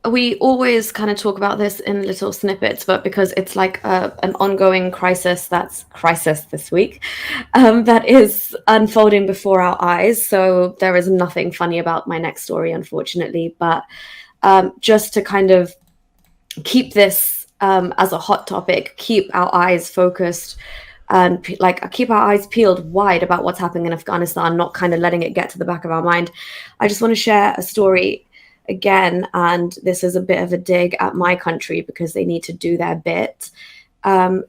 So we always kind of talk about this in little snippets, but because it's like an ongoing crisis this week, that is unfolding before our eyes. So there is nothing funny about my next story, unfortunately. But just to kind of keep this as a hot topic, keep our eyes focused and like keep our eyes peeled wide about what's happening in Afghanistan, not kind of letting it get to the back of our mind. I just want to share a story again, and this is a bit of a dig at my country because they need to do their bit.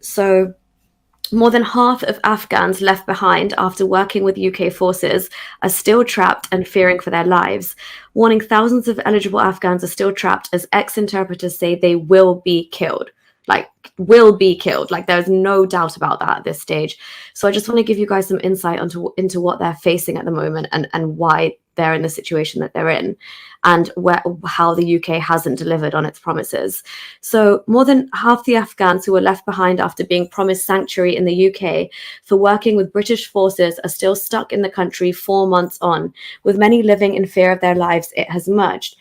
So more than half of Afghans left behind after working with UK forces are still trapped and fearing for their lives. Warning, thousands of eligible Afghans are still trapped as ex-interpreters say they will be killed. Like, will be killed. Like, there's no doubt about that at this stage. So I just want to give you guys some insight into what they're facing at the moment and why they're in the situation that they're in, and how the UK hasn't delivered on its promises. So more than half the Afghans who were left behind after being promised sanctuary in the UK for working with British forces are still stuck in the country 4 months on, with many living in fear of their lives, it has emerged.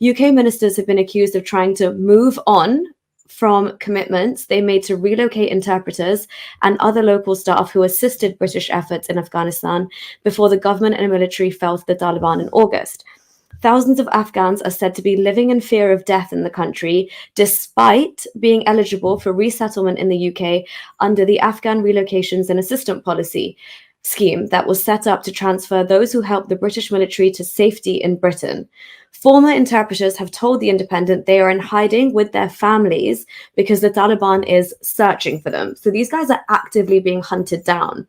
UK ministers have been accused of trying to move on from commitments they made to relocate interpreters and other local staff who assisted British efforts in Afghanistan before the government and military fell to the Taliban in August. Thousands of Afghans are said to be living in fear of death in the country, despite being eligible for resettlement in the UK under the Afghan Relocations and Assistance Policy scheme that was set up to transfer those who helped the British military to safety in Britain. Former interpreters have told The Independent they are in hiding with their families because the Taliban is searching for them. So these guys are actively being hunted down.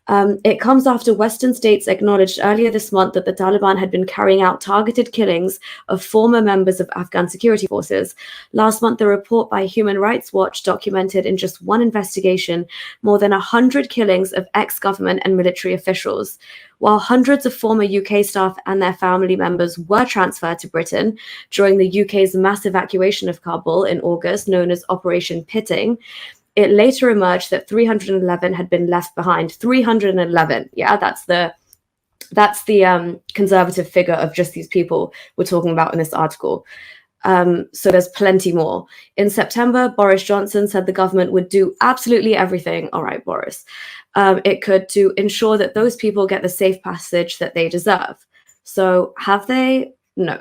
It comes after Western states acknowledged earlier this month that the Taliban had been carrying out targeted killings of former members of Afghan security forces. Last month, a report by Human Rights Watch documented in just one investigation more than 100 killings of ex-government and military officials. While hundreds of former UK staff and their family members were transferred to Britain during the UK's mass evacuation of Kabul in August, known as Operation Pitting, it later emerged that 311 had been left behind. 311, yeah, that's the conservative figure of just these people we're talking about in this article. So there's plenty more. In September, Boris Johnson said the government would do absolutely everything. All right, Boris. It could to ensure that those people get the safe passage that they deserve. So have they? No.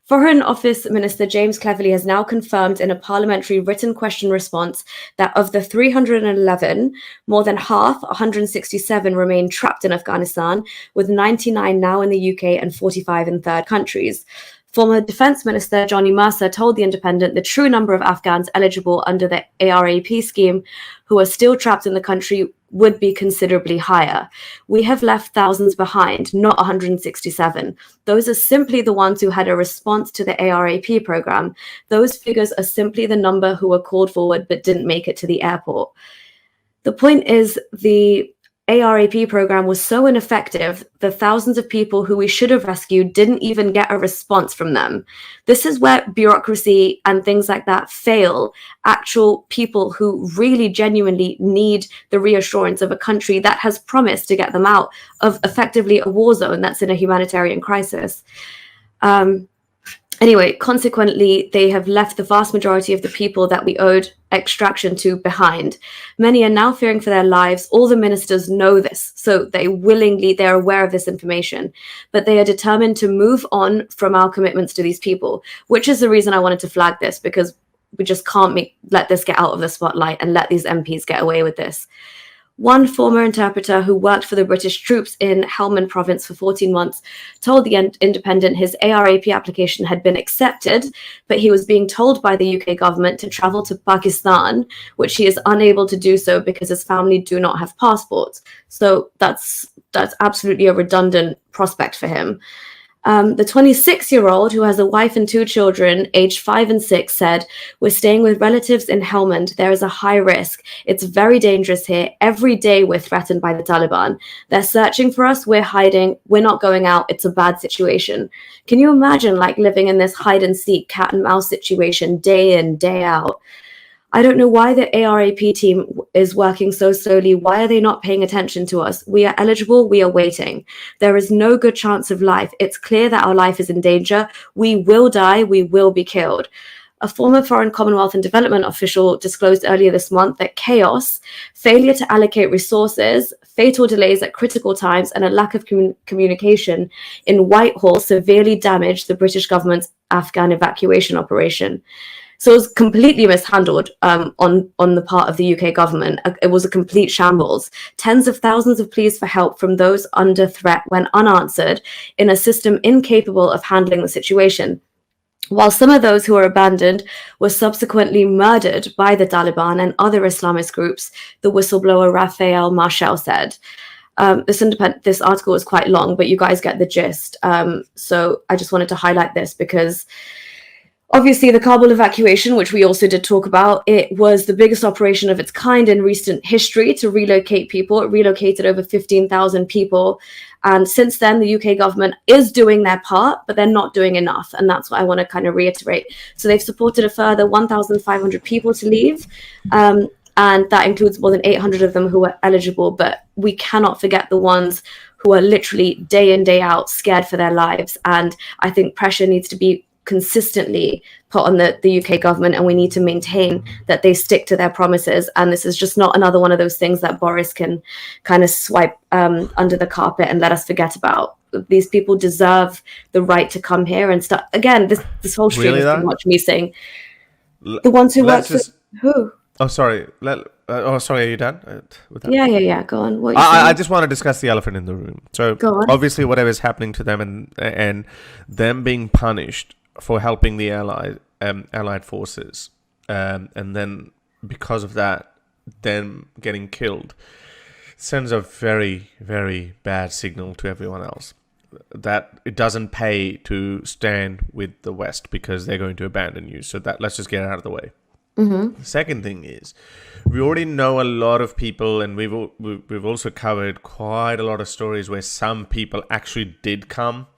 Foreign Office Minister James Cleverly has now confirmed in a parliamentary written question response that of the 311, more than half, 167, remain trapped in Afghanistan, with 99 now in the UK and 45 in third countries. Former Defence Minister Johnny Mercer told The Independent the true number of Afghans eligible under the ARAP scheme who are still trapped in the country would be considerably higher. We have left thousands behind, not 167. Those are simply the ones who had a response to the ARAP program. Those figures are simply the number who were called forward but didn't make it to the airport. The point is, the ARAP program was so ineffective, the thousands of people who we should have rescued didn't even get a response from them. This is where bureaucracy and things like that fail actual people who really genuinely need the reassurance of a country that has promised to get them out of effectively a war zone that's in a humanitarian crisis. Anyway, consequently, they have left the vast majority of the people that we owed extraction to behind. Many are now fearing for their lives. All the ministers know this, so they're aware of this information, but they are determined to move on from our commitments to these people, which is the reason I wanted to flag this, because we just can't let this get out of the spotlight and let these MPs get away with this. One former interpreter who worked for the British troops in Helmand province for 14 months told The Independent his ARAP application had been accepted, but he was being told by the UK government to travel to Pakistan, which he is unable to do so because his family do not have passports. So that's absolutely a redundant prospect for him. The 26-year-old, who has a wife and 2 children, aged 5 and 6, said, "We're staying with relatives in Helmand. There is a high risk. It's very dangerous here. Every day we're threatened by the Taliban. They're searching for us. We're hiding. We're not going out. It's a bad situation." Can you imagine living in this hide and seek cat and mouse situation day in, day out? I don't know why the ARAP team is working so slowly. Why are they not paying attention to us? We are eligible. We are waiting. There is no good chance of life. It's clear that our life is in danger. We will die. We will be killed. A former Foreign Commonwealth and Development official disclosed earlier this month that chaos, failure to allocate resources, fatal delays at critical times, and a lack of communication in Whitehall severely damaged the British government's Afghan evacuation operation. So it was completely mishandled on the part of the UK government. It was a complete shambles. Tens of thousands of pleas for help from those under threat went unanswered in a system incapable of handling the situation. While some of those who were abandoned were subsequently murdered by the Taliban and other Islamist groups, the whistleblower Raphael Marshall said. This article is quite long, but you guys get the gist. So I just wanted to highlight this because obviously the Kabul evacuation, which we also did talk about, it was the biggest operation of its kind in recent history to relocate people. It relocated over 15,000 people. And since then, the UK government is doing their part, but they're not doing enough. And that's what I want to kind of reiterate. So they've supported a further 1,500 people to leave. And that includes more than 800 of them who are eligible. But we cannot forget the ones who are literally day in, day out scared for their lives. And I think pressure needs to be consistently put on the UK government, and we need to maintain that they stick to their promises. And this is just not another one of those things that Boris can kind of swipe under the carpet and let us forget about. These people deserve the right to come here and start again. This whole stream Really, is that? pretty much me saying the ones who work for who. Oh, sorry. Sorry. Are you done with that? Yeah. Go on. What I just want to discuss the elephant in the room. So Go on. obviously, whatever is happening to them and them being punished for helping the allied forces, and then because of that, them getting killed, sends a very, very bad signal to everyone else that it doesn't pay to stand with the West because they're going to abandon you. So that let's just get it out of the way. Mm-hmm. The second thing is, we already know a lot of people, and we've also covered quite a lot of stories where some people actually did come.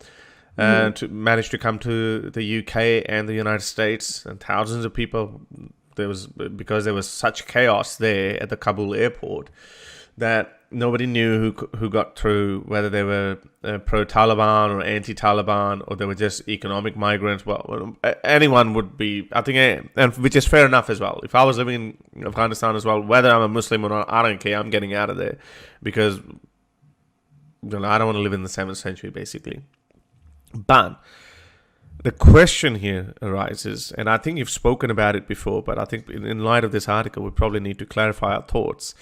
To manage to come to the UK and the United States, and thousands of people. Because there was such chaos there at the Kabul airport that nobody knew who got through, whether they were pro-Taliban or anti-Taliban, or they were just economic migrants. Well, anyone would be, I think, and which is fair enough as well. If I was living in Afghanistan as well, whether I'm a Muslim or not, I don't care. I'm getting out of there because I don't want to live in the 7th century, basically. But the question here arises, and I think you've spoken about it before, but I think in light of this article, we probably need to clarify our thoughts.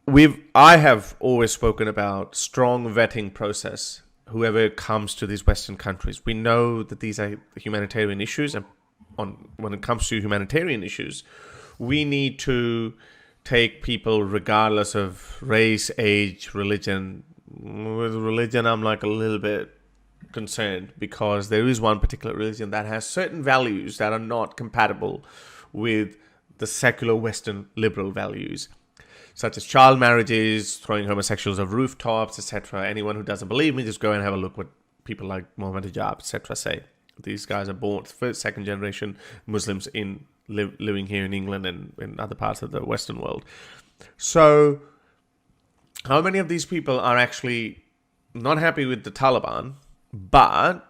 I have always spoken about strong vetting process, whoever comes to these Western countries. We know that these are humanitarian issues, and when it comes to humanitarian issues, we need to take people regardless of race, age, religion. With religion, I'm like a little bit concerned because there is one particular religion that has certain values that are not compatible with the secular Western liberal values, such as child marriages, throwing homosexuals off rooftops, etc. Anyone who doesn't believe me, just go and have a look what people like Mohammed Hijab, etc. say. These guys are born first, second generation Muslims living here in England and in other parts of the Western world. So how many of these people are actually not happy with the Taliban, but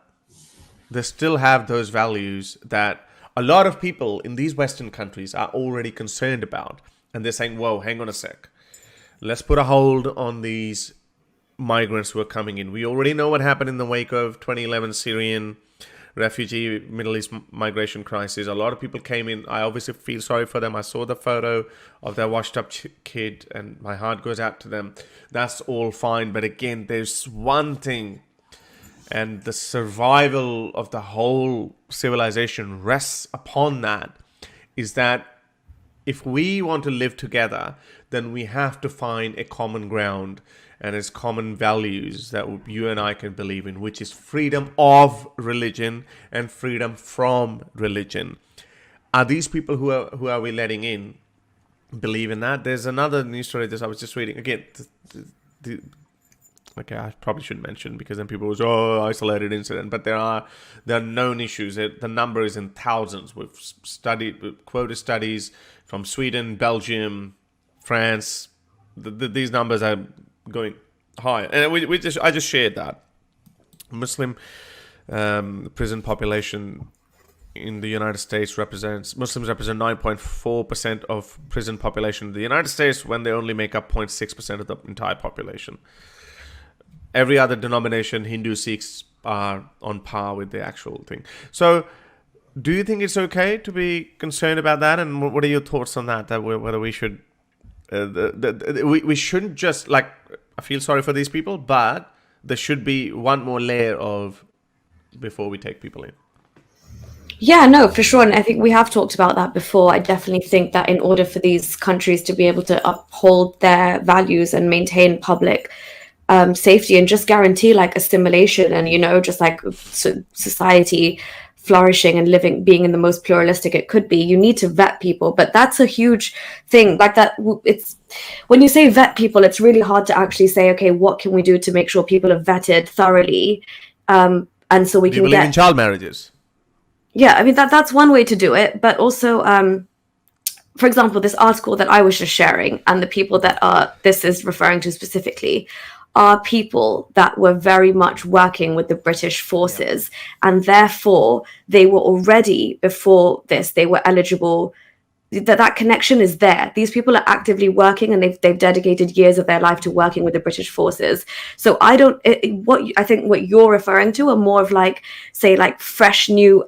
they still have those values that a lot of people in these Western countries are already concerned about? And they're saying, whoa, hang on a sec. Let's put a hold on these migrants who are coming in. We already know what happened in the wake of 2011 Syrian refugee Middle East migration crisis. A lot of people came in. I obviously feel sorry for them. I saw the photo of their washed up kid and my heart goes out to them. That's all fine. But again, there's one thing, and the survival of the whole civilization rests upon that, is that if we want to live together, then we have to find a common ground and its common values that you and I can believe in, which is freedom of religion and freedom from religion. Are these people who are we letting in believe in that? There's another news story that I was just reading. Again, Okay, I probably shouldn't mention because then people will say, "Oh, isolated incident." But there are known issues. The number is in thousands. We've quoted studies from Sweden, Belgium, France. These numbers are going high, and I just shared that Muslim prison population in the United States Muslims represent 9.4% of prison population in the United States when they only make up 0.6% of the entire population. Every other denomination, Hindu, Sikhs, are on par with the actual thing. So, do you think it's okay to be concerned about that? And what are your thoughts on that? Whether we should, we shouldn't just like, I feel sorry for these people, but there should be one more layer of before we take people in. Yeah, no, for sure. And I think we have talked about that before. I definitely think that in order for these countries to be able to uphold their values and maintain public safety and just guarantee like assimilation and, just like society flourishing and being in the most pluralistic it could be, you need to vet people. But that's a huge thing. Like that, it's when you say vet people, it's really hard to actually say, okay, what can we do to make sure people are vetted thoroughly? And so we Do you can believe in child marriages? Yeah, I mean that's one way to do it, but also, for example, this article that I was just sharing, and the people that this is referring to specifically, are people that were very much working with the British forces, and therefore they were already before this they were eligible. That connection is there. These people are actively working, and they've dedicated years of their life to working with the British forces. So I don't. I think what you're referring to are more of like, say, like fresh new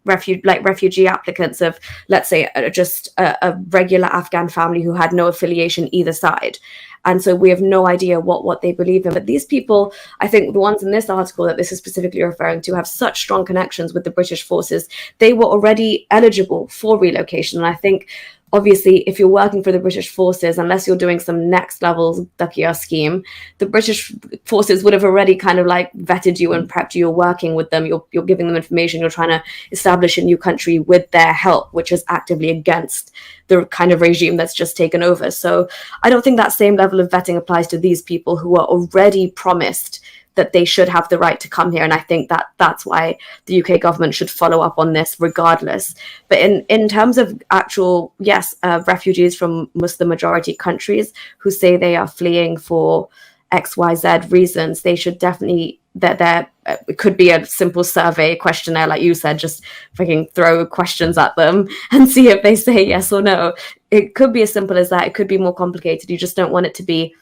refugee applicants of, let's say, just a regular Afghan family who had no affiliation either side. And so we have no idea what they believe in. But these people, I think the ones in this article that this is specifically referring to, have such strong connections with the British forces. They were already eligible for relocation. And I think, obviously, if you're working for the British forces, unless you're doing some next level Dakia scheme, the British forces would have already kind of like vetted you and prepped you. You're working with them. You're giving them information. You're trying to establish a new country with their help, which is actively against the kind of regime that's just taken over. So I don't think that same level of vetting applies to these people who are already promised that they should have the right to come here. And I think that that's why the UK government should follow up on this regardless. But in terms of actual, yes, refugees from Muslim majority countries who say they are fleeing for XYZ reasons, they should definitely, it could be a simple survey questionnaire, like you said, just freaking throw questions at them and see if they say yes or no. It could be as simple as that. It could be more complicated. You just don't want it to be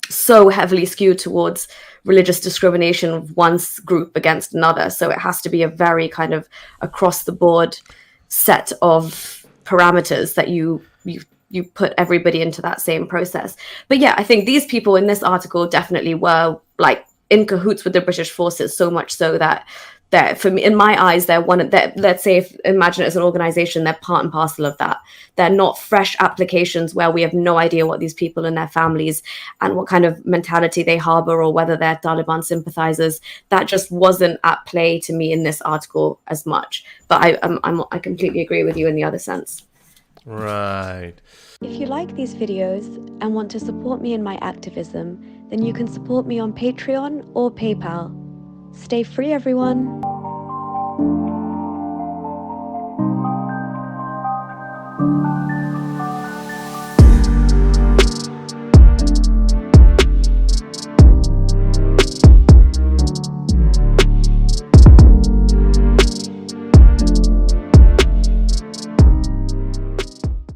so heavily skewed towards religious discrimination of one group against another. So it has to be a very kind of across the board set of parameters that you put everybody into that same process. But yeah, I think these people in this article definitely were like in cahoots with the British forces, so much so that for me, in my eyes, they're let's say, imagine it as an organization, they're part and parcel of that. They're not fresh applications where we have no idea what these people and their families and what kind of mentality they harbor, or whether they're Taliban sympathizers. That just wasn't at play to me in this article as much. But I completely agree with you in the other sense. Right. If you like these videos and want to support me in my activism, then you can support me on Patreon or PayPal. Stay free, everyone.